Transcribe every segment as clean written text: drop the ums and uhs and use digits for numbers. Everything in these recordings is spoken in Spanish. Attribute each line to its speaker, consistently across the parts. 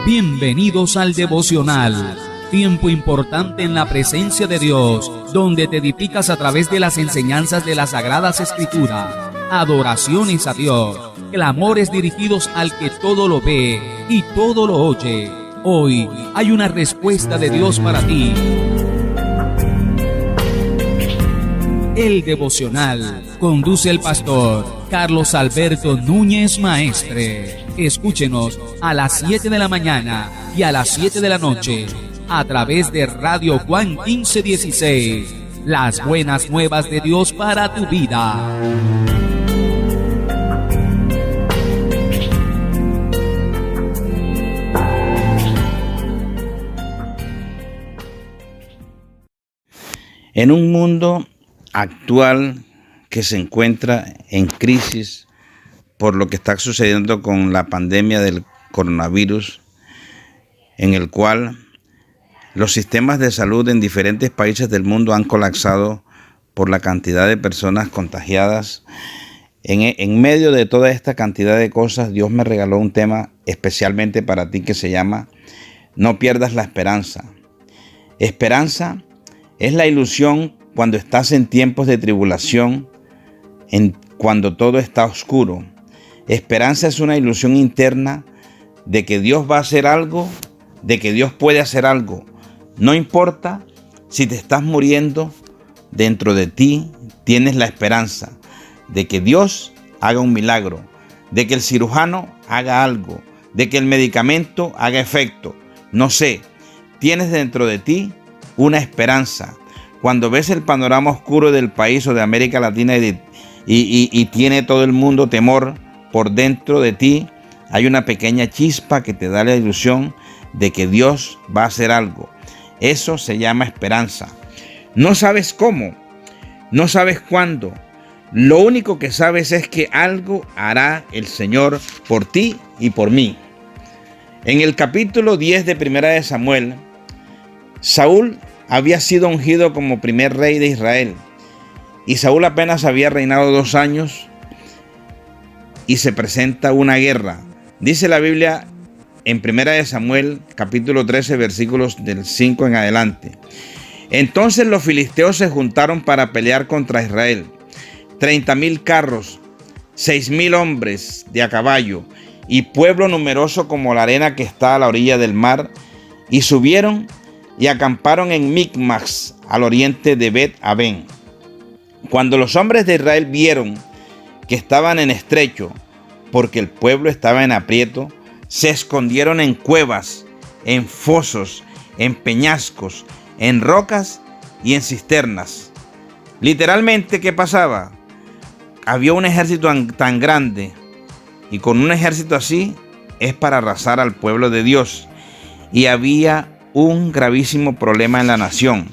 Speaker 1: Bienvenidos al devocional, tiempo importante en la presencia de Dios, donde te edificas a través de las enseñanzas de las Sagradas Escrituras, adoraciones a Dios, clamores dirigidos al que todo lo ve y todo lo oye. Hoy hay una respuesta de Dios para ti. El devocional conduce el pastor Carlos Alberto Núñez Maestre. Escúchenos a las 7 de la mañana y a las 7 de la noche a través de Radio Juan 1516. Las buenas nuevas de Dios para tu vida.
Speaker 2: En un mundo actual que se encuentra en crisis por lo que está sucediendo con la pandemia del coronavirus, en el cual los sistemas de salud en diferentes países del mundo han colapsado por la cantidad de personas contagiadas. En medio de toda esta cantidad de cosas, Dios me regaló un tema especialmente para ti que se llama No pierdas la esperanza. Esperanza es la ilusión cuando estás en tiempos de tribulación, cuando todo está oscuro. Esperanza es una ilusión interna de que Dios va a hacer algo, de que Dios puede hacer algo. No importa si te estás muriendo, dentro de ti tienes la esperanza de que Dios haga un milagro, de que el cirujano haga algo, de que el medicamento haga efecto. No sé, tienes dentro de ti una esperanza. Cuando ves el panorama oscuro del país o de América Latina y tiene todo el mundo temor, por dentro de ti hay una pequeña chispa que te da la ilusión de que Dios va a hacer algo. Eso se llama esperanza. No sabes cómo, no sabes cuándo. Lo único que sabes es que algo hará el Señor por ti y por mí. En el capítulo 10 de Primera de Samuel, Saúl había sido ungido como primer rey de Israel. Y Saúl apenas había reinado 2 años y se presenta una guerra. Dice la Biblia en Primera de Samuel, capítulo 13, versículos del 5 en adelante. Entonces los filisteos se juntaron para pelear contra Israel. 30,000 carros, 6,000 hombres de a caballo y pueblo numeroso como la arena que está a la orilla del mar. Y subieron y acamparon en Micmas, al oriente de Bet-Aven. Cuando los hombres de Israel vieron que estaban en estrecho, porque el pueblo estaba en aprieto, se escondieron en cuevas, en fosos, en peñascos, en rocas y en cisternas. Literalmente, ¿qué pasaba? Había un ejército tan grande, y con un ejército así es para arrasar al pueblo de Dios. Y había un gravísimo problema en la nación.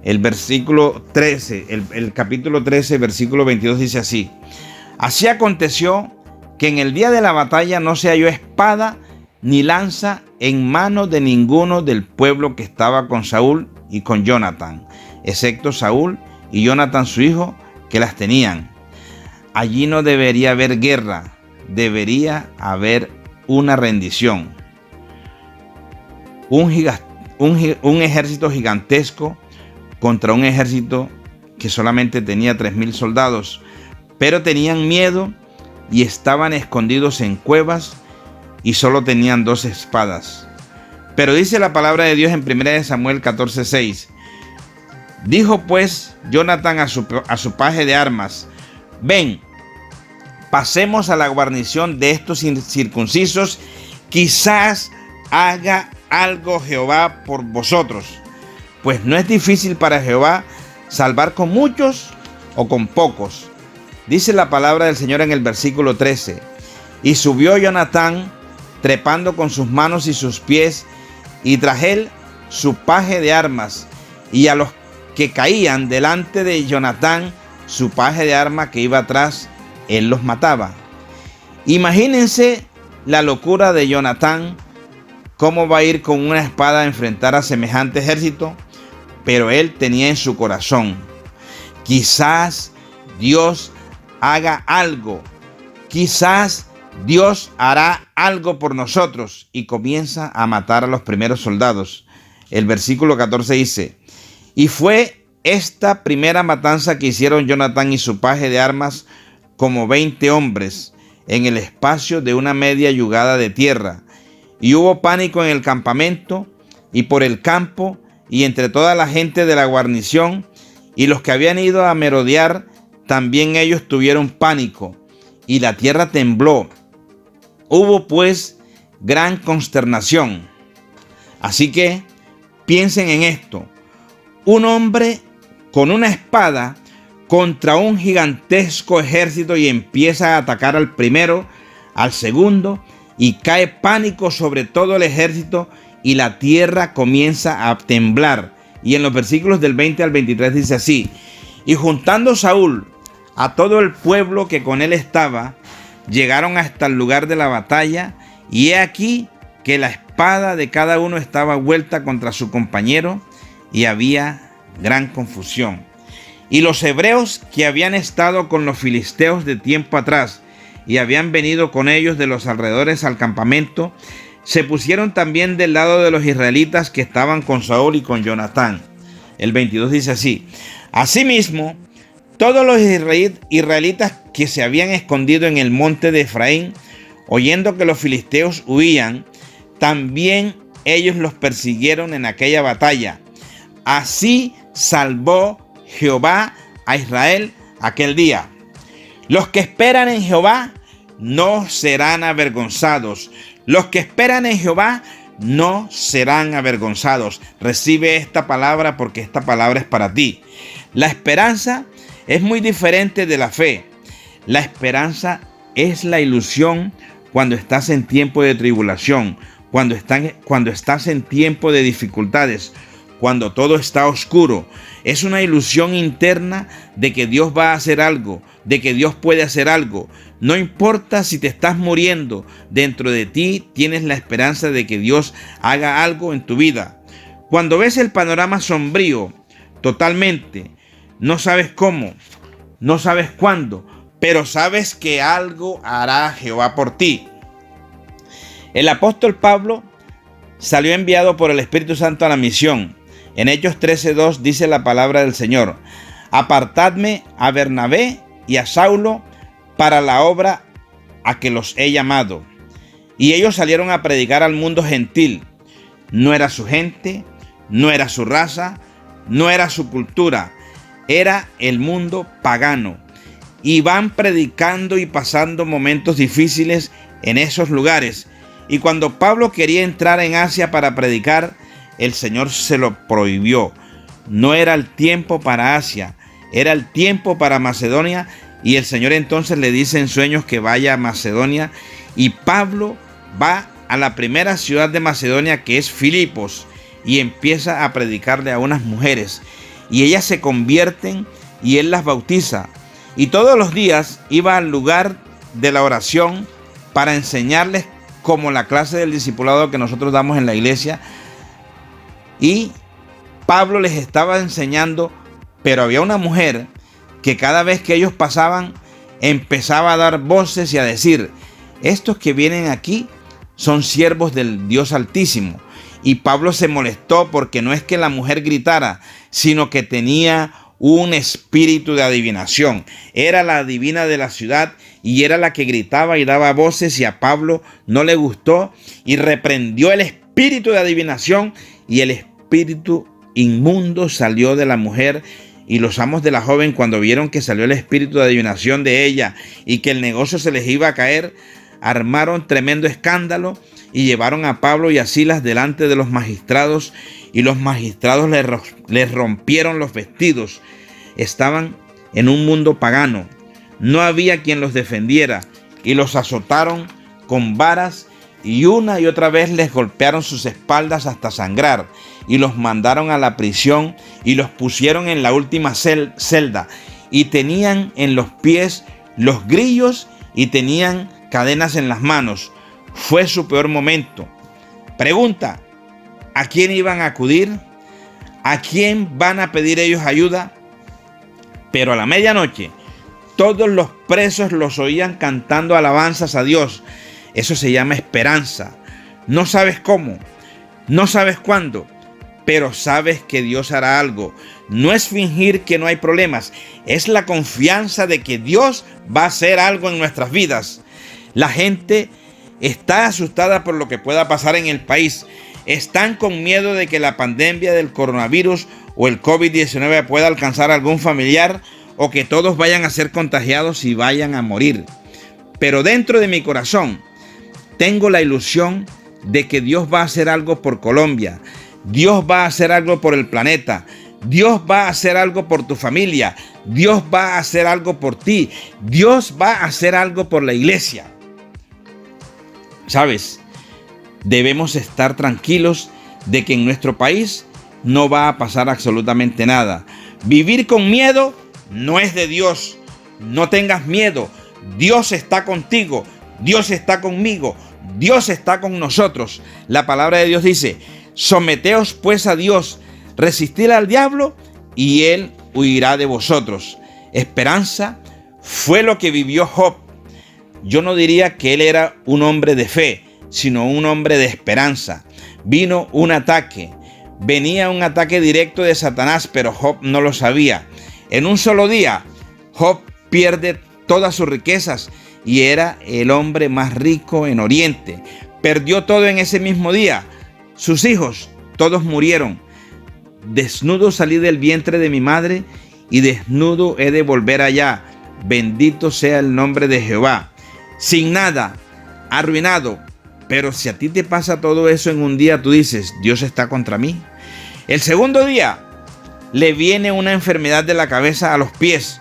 Speaker 2: El versículo 13, el capítulo 13, versículo 22 dice así: Así aconteció que en el día de la batalla no se halló espada ni lanza en mano de ninguno del pueblo que estaba con Saúl y con Jonatán, excepto Saúl y Jonatán su hijo, que las tenían. Allí no debería haber guerra, debería haber una rendición. Un ejército gigantesco contra un ejército que solamente tenía 3,000 soldados, pero tenían miedo y estaban escondidos en cuevas y solo tenían 2 espadas. Pero dice la palabra de Dios en 1 Samuel 14:6: Dijo pues Jonatán a su paje de armas: Ven, pasemos a la guarnición de estos incircuncisos, quizás haga algo Jehová por vosotros. Pues no es difícil para Jehová salvar con muchos o con pocos. Dice la palabra del Señor en el versículo 13: Y subió Jonatán trepando con sus manos y sus pies, y tras él su paje de armas, y a los que caían delante de Jonatán su paje de armas que iba atrás, él los mataba. Imagínense la locura de Jonatán. ¿Cómo va a ir con una espada a enfrentar a semejante ejército? Pero él tenía en su corazón: quizás Dios haga algo. Quizás Dios hará algo por nosotros, y comienza a matar a los primeros soldados. El versículo 14 dice: y fue esta primera matanza que hicieron Jonatán y su paje de armas, como 20 hombres, en el espacio de una media yugada de tierra. Y hubo pánico en el campamento y por el campo y entre toda la gente de la guarnición, y los que habían ido a merodear, también ellos tuvieron pánico, y la tierra tembló. Hubo pues gran consternación. Así que piensen en esto: un hombre con una espada contra un gigantesco ejército, y empieza a atacar al primero, al segundo, y cae pánico sobre todo el ejército, y la tierra comienza a temblar. Y en los versículos del 20 al 23 dice así: y juntando Saúl a todo el pueblo que con él estaba, llegaron hasta el lugar de la batalla, y he aquí que la espada de cada uno estaba vuelta contra su compañero, y había gran confusión. Y los hebreos que habían estado con los filisteos de tiempo atrás y habían venido con ellos de los alrededores al campamento, se pusieron también del lado de los israelitas que estaban con Saúl y con Jonatán. El 22 dice así: asimismo, todos los israelitas que se habían escondido en el monte de Efraín, oyendo que los filisteos huían, también ellos los persiguieron en aquella batalla. Así salvó Jehová a Israel aquel día. Los que esperan en Jehová no serán avergonzados. Los que esperan en Jehová no serán avergonzados. Recibe esta palabra, porque esta palabra es para ti. La esperanza es muy diferente de la fe. La esperanza es la ilusión cuando estás en tiempo de tribulación, cuando estás en tiempo de dificultades, cuando todo está oscuro. Es una ilusión interna de que Dios va a hacer algo, de que Dios puede hacer algo. No importa si te estás muriendo, dentro de ti tienes la esperanza de que Dios haga algo en tu vida. Cuando ves el panorama sombrío totalmente, no sabes cómo, no sabes cuándo, pero sabes que algo hará Jehová por ti. El apóstol Pablo salió enviado por el Espíritu Santo a la misión. En Hechos 13:2 dice la palabra del Señor: apartadme a Bernabé y a Saulo para la obra a que los he llamado. Y ellos salieron a predicar al mundo gentil. No era su gente, no era su raza, no era su cultura, era el mundo pagano. Y van predicando y pasando momentos difíciles en esos lugares. Y cuando Pablo quería entrar en Asia para predicar, el Señor se lo prohibió. No era el tiempo para Asia, era el tiempo para Macedonia. Y el Señor entonces le dice en sueños que vaya a Macedonia. Y Pablo va a la primera ciudad de Macedonia, que es Filipos, y empieza a predicarle a unas mujeres. Y ellas se convierten y él las bautiza. Y todos los días iba al lugar de la oración para enseñarles, como la clase del discipulado que nosotros damos en la iglesia. Y Pablo les estaba enseñando, pero había una mujer que cada vez que ellos pasaban empezaba a dar voces y a decir: estos que vienen aquí son siervos del Dios Altísimo. Y Pablo se molestó, porque no es que la mujer gritara, sino que tenía un espíritu de adivinación. Era la adivina de la ciudad y era la que gritaba y daba voces, y a Pablo no le gustó y reprendió el espíritu de adivinación, y el espíritu inmundo salió de la mujer. Y los amos de la joven, cuando vieron que salió el espíritu de adivinación de ella y que el negocio se les iba a caer, armaron tremendo escándalo y llevaron a Pablo y a Silas delante de los magistrados, y los magistrados les rompieron los vestidos. Estaban en un mundo pagano, no había quien los defendiera, y los azotaron con varas, y una y otra vez les golpearon sus espaldas hasta sangrar, y los mandaron a la prisión y los pusieron en la última celda, y tenían en los pies los grillos y tenían cadenas en las manos. Fue su peor momento. Pregunta: ¿a quién iban a acudir? ¿A quién van a pedir ellos ayuda? Pero a la medianoche todos los presos los oían cantando alabanzas a Dios. Eso se llama esperanza. No sabes cómo, no sabes cuándo, pero sabes que Dios hará algo. No es fingir que no hay problemas, es la confianza de que Dios va a hacer algo en nuestras vidas. La gente está asustada por lo que pueda pasar en el país. Están con miedo de que la pandemia del coronavirus o el COVID-19 pueda alcanzar a algún familiar o que todos vayan a ser contagiados y vayan a morir. Pero dentro de mi corazón tengo la ilusión de que Dios va a hacer algo por Colombia. Dios va a hacer algo por el planeta. Dios va a hacer algo por tu familia. Dios va a hacer algo por ti. Dios va a hacer algo por la iglesia. ¿Sabes? Debemos estar tranquilos de que en nuestro país no va a pasar absolutamente nada. Vivir con miedo no es de Dios. No tengas miedo. Dios está contigo. Dios está conmigo. Dios está con nosotros. La palabra de Dios dice: someteos pues a Dios, resistid al diablo y él huirá de vosotros. Esperanza fue lo que vivió Job. Yo no diría que él era un hombre de fe, sino un hombre de esperanza. Vino un ataque, venía un ataque directo de Satanás, pero Job no lo sabía. En un solo día, Job pierde todas sus riquezas y era el hombre más rico en Oriente. Perdió todo en ese mismo día. Sus hijos, todos murieron. Desnudo salí del vientre de mi madre y desnudo he de volver allá. Bendito sea el nombre de Jehová. Sin nada, arruinado. Pero si a ti te pasa todo eso en un día, tú dices: Dios está contra mí. El segundo día le viene una enfermedad de la cabeza a los pies,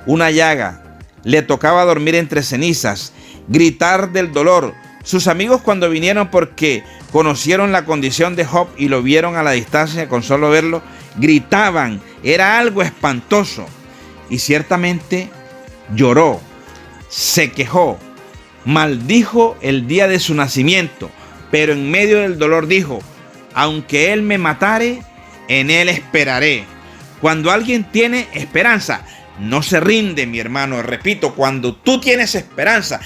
Speaker 2: una llaga. Le tocaba dormir entre cenizas, gritar del dolor. Sus amigos, cuando vinieron porque conocieron la condición de Job y lo vieron a la distancia, con solo verlo, gritaban. Era algo espantoso. Y ciertamente lloró, se quejó, maldijo el día de su nacimiento, pero en medio del dolor dijo: aunque él me matare, en él esperaré. Cuando alguien tiene esperanza, no se rinde, mi hermano. Repito, cuando tú tienes esperanza,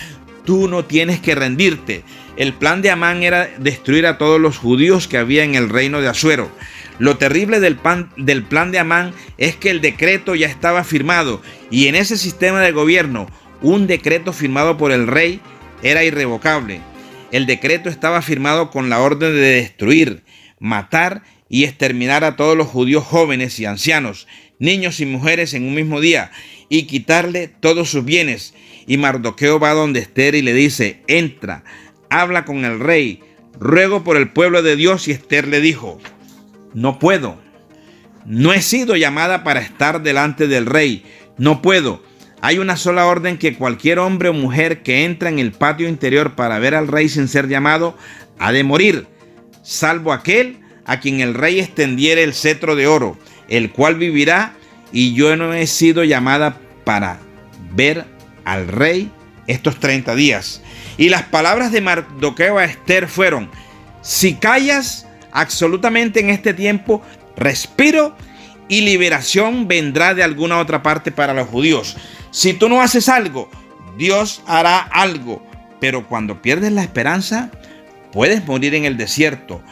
Speaker 2: tú no tienes que rendirte. El plan de Amán era destruir a todos los judíos que había en el reino de Asuero. Lo terrible del plan de Amán es que el decreto ya estaba firmado, y en ese sistema de gobierno, un decreto firmado por el rey era irrevocable. El decreto estaba firmado con la orden de destruir, matar y exterminar a todos los judíos jóvenes y ancianos, niños y mujeres en un mismo día, y quitarle todos sus bienes. Y Mardoqueo va donde Esther y le dice: entra, habla con el rey, ruego por el pueblo de Dios. Y Esther le dijo: no puedo, no he sido llamada para estar delante del rey, no puedo. Hay una sola orden: que cualquier hombre o mujer que entra en el patio interior para ver al rey sin ser llamado ha de morir, salvo aquel a quien el rey extendiere el cetro de oro, el cual vivirá. Y yo no he sido llamada para ver al rey estos 30 días. Y las palabras de Mardoqueo a Esther fueron: si callas absolutamente en este tiempo, respiro y liberación vendrá de alguna otra parte para los judíos. Si tú no haces algo, Dios hará algo. Pero cuando pierdes la esperanza, puedes morir en el desierto.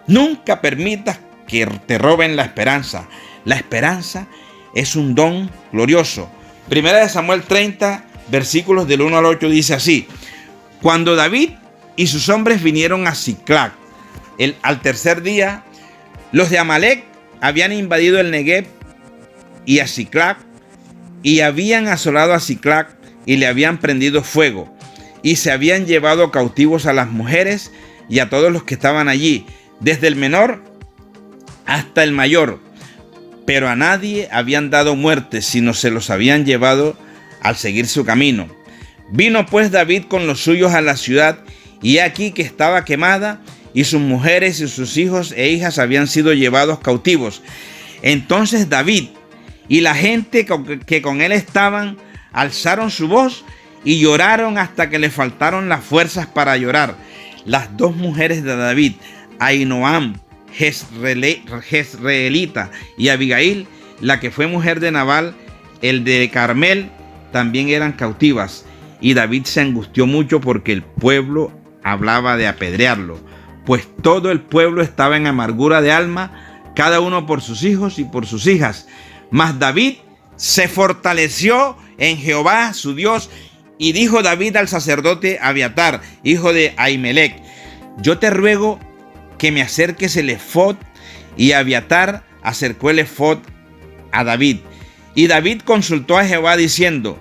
Speaker 2: Nunca permitas que te roben la esperanza. La esperanza es un don glorioso. Primera de Samuel 30, versículos del 1 al 8 dice así: cuando David y sus hombres vinieron a Siclag, al tercer día, los de Amalec habían invadido el Negev y a Siclag, y habían asolado a Siclag y le habían prendido fuego, y se habían llevado cautivos a las mujeres y a todos los que estaban allí, desde el menor hasta el mayor, pero a nadie habían dado muerte, sino se los habían llevado al seguir su camino. Vino pues David con los suyos a la ciudad, y aquí que estaba quemada, y sus mujeres y sus hijos e hijas habían sido llevados cautivos. Entonces David y la gente que con él estaban alzaron su voz y lloraron hasta que le faltaron las fuerzas para llorar. Las dos mujeres de David, Ahinoam, Jezreelita, y Abigail, la que fue mujer de Nabal, el de Carmel, también eran cautivas. Y David se angustió mucho porque el pueblo hablaba de apedrearlo, pues todo el pueblo estaba en amargura de alma, cada uno por sus hijos y por sus hijas. Mas David se fortaleció en Jehová su Dios, y dijo David al sacerdote Abiatar, hijo de Ahimelech: yo te ruego que me acerques el efod. Y Abiatar acercó el efod a David. Y David consultó a Jehová diciendo: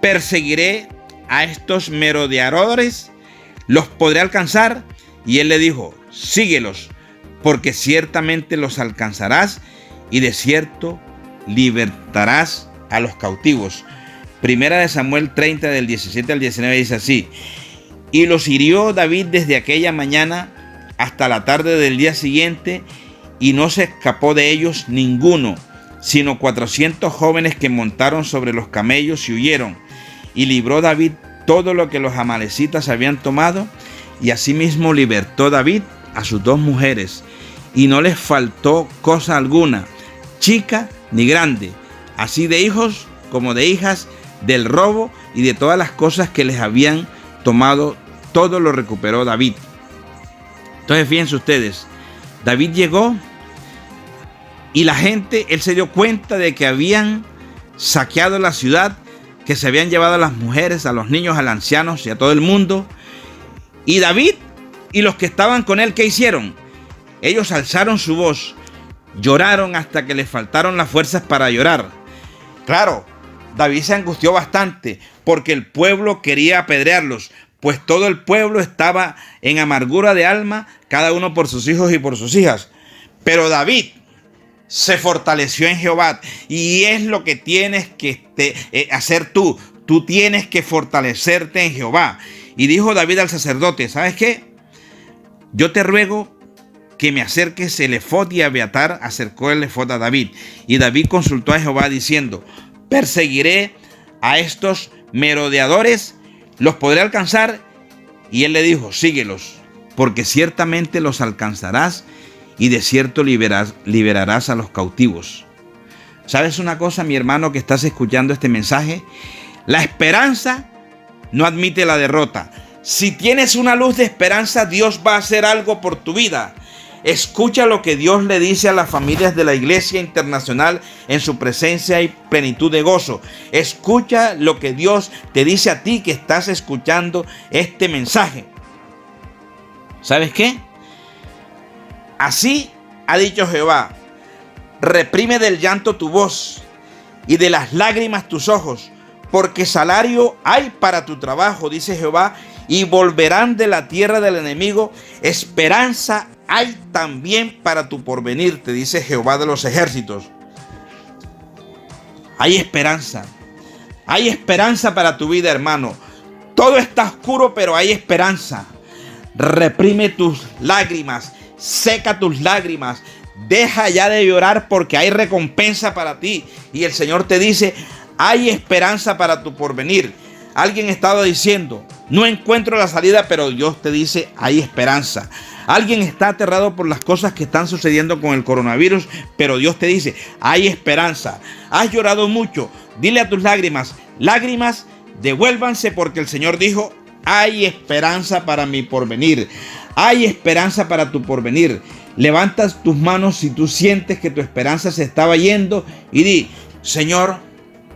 Speaker 2: ¿perseguiré a estos merodeadores? ¿Los podré alcanzar? Y él le dijo: síguelos, porque ciertamente los alcanzarás, y de cierto libertarás a los cautivos. Primera de Samuel 30, del 17 al 19, dice así: y los hirió David desde aquella mañana hasta la tarde del día siguiente, y no se escapó de ellos ninguno, sino 400 jóvenes que montaron sobre los camellos y huyeron. Y libró David todo lo que los amalecitas habían tomado, y asimismo libertó David a sus 2 mujeres, y no les faltó cosa alguna, chica ni grande, así de hijos como de hijas, del robo y de todas las cosas que les habían tomado, todo lo recuperó David. Entonces fíjense ustedes, David llegó y la gente, él se dio cuenta de que habían saqueado la ciudad, que se habían llevado a las mujeres, a los niños, a los ancianos y a todo el mundo. Y David y los que estaban con él, ¿qué hicieron? Ellos alzaron su voz, lloraron hasta que les faltaron las fuerzas para llorar. Claro, David se angustió bastante porque el pueblo quería apedrearlos, pues todo el pueblo estaba en amargura de alma, cada uno por sus hijos y por sus hijas. Pero David se fortaleció en Jehová, y es lo que tienes que hacer tú. Tú tienes que fortalecerte en Jehová. Y dijo David al sacerdote: ¿sabes qué? Yo te ruego que me acerques el efod. Y Abiatar acercó el efod a David. Y David consultó a Jehová diciendo: ¿perseguiré a estos merodeadores? ¿Los podré alcanzar? Y él le dijo: síguelos, porque ciertamente los alcanzarás, y de cierto liberarás a los cautivos. ¿Sabes una cosa, mi hermano que estás escuchando este mensaje? La esperanza no admite la derrota. Si tienes una luz de esperanza, Dios va a hacer algo por tu vida. Escucha lo que Dios le dice a las familias de la Iglesia Internacional en su presencia y plenitud de gozo. Escucha lo que Dios te dice a ti que estás escuchando este mensaje. ¿Sabes qué? Así ha dicho Jehová: reprime del llanto tu voz y de las lágrimas tus ojos, porque salario hay para tu trabajo, dice Jehová, y volverán de la tierra del enemigo. Esperanza hay también para tu porvenir, te dice Jehová de los ejércitos. Hay esperanza para tu vida, hermano. Todo está oscuro, pero hay esperanza. Reprime tus lágrimas, seca tus lágrimas, deja ya de llorar, porque hay recompensa para ti. Y el Señor te dice: hay esperanza para tu porvenir. Alguien estaba diciendo: no encuentro la salida, pero Dios te dice: hay esperanza. Alguien está aterrado por las cosas que están sucediendo con el coronavirus, pero Dios te dice: hay esperanza. Has llorado mucho, dile a tus lágrimas: lágrimas, devuélvanse, porque el Señor dijo: hay esperanza para mi porvenir. Hay esperanza para tu porvenir. Levantas tus manos si tú sientes que tu esperanza se estaba yendo y di: Señor,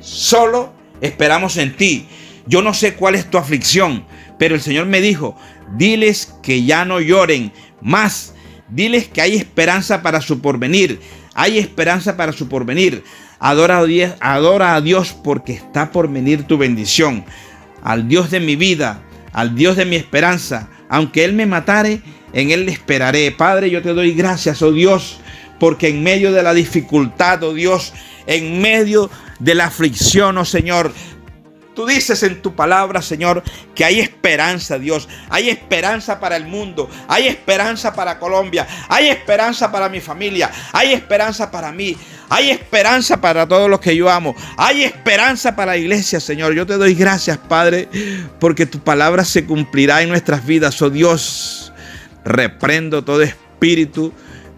Speaker 2: solo esperamos en ti. Yo no sé cuál es tu aflicción, pero el Señor me dijo: diles que ya no lloren más. Diles que hay esperanza para su porvenir. Hay esperanza para su porvenir. Adora a Dios, porque está por venir tu bendición. Al Dios de mi vida, al Dios de mi esperanza. Aunque Él me matare, en Él le esperaré. Padre, yo te doy gracias, oh Dios, porque en medio de la dificultad, oh Dios, en medio de la aflicción, oh Señor, tú dices en tu palabra, Señor, que hay esperanza, Dios. Hay esperanza para el mundo. Hay esperanza para Colombia. Hay esperanza para mi familia. Hay esperanza para mí. Hay esperanza para todos los que yo amo. Hay esperanza para la iglesia, Señor. Yo te doy gracias, Padre, porque tu palabra se cumplirá en nuestras vidas. Oh Dios, reprendo todo espíritu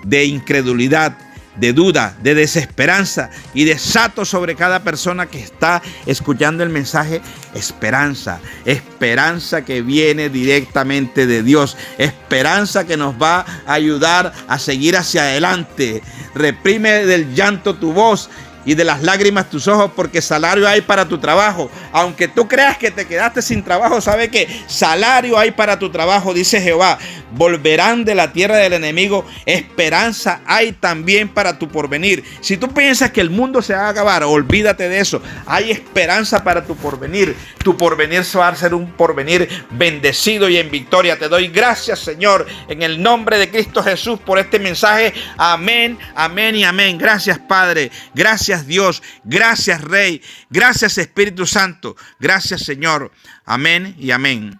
Speaker 2: de incredulidad, de duda, de desesperanza, y desato sobre cada persona que está escuchando el mensaje esperanza. Esperanza que viene directamente de Dios. Esperanza que nos va a ayudar a seguir hacia adelante. Reprime del llanto tu voz y de las lágrimas tus ojos, porque salario hay para tu trabajo. Aunque tú creas que te quedaste sin trabajo, sabe que salario hay para tu trabajo, dice Jehová. Volverán de la tierra del enemigo. Esperanza hay también para tu porvenir. Si tú piensas que el mundo se va a acabar, olvídate de eso. Hay esperanza para tu porvenir. Tu porvenir va a ser un porvenir bendecido y en victoria. Te doy gracias, Señor, en el nombre de Cristo Jesús, por este mensaje. Amén, amén y amén. Gracias, Padre. Gracias, Dios. Gracias, Rey. Gracias, Espíritu Santo. Gracias, Señor. Amén y amén.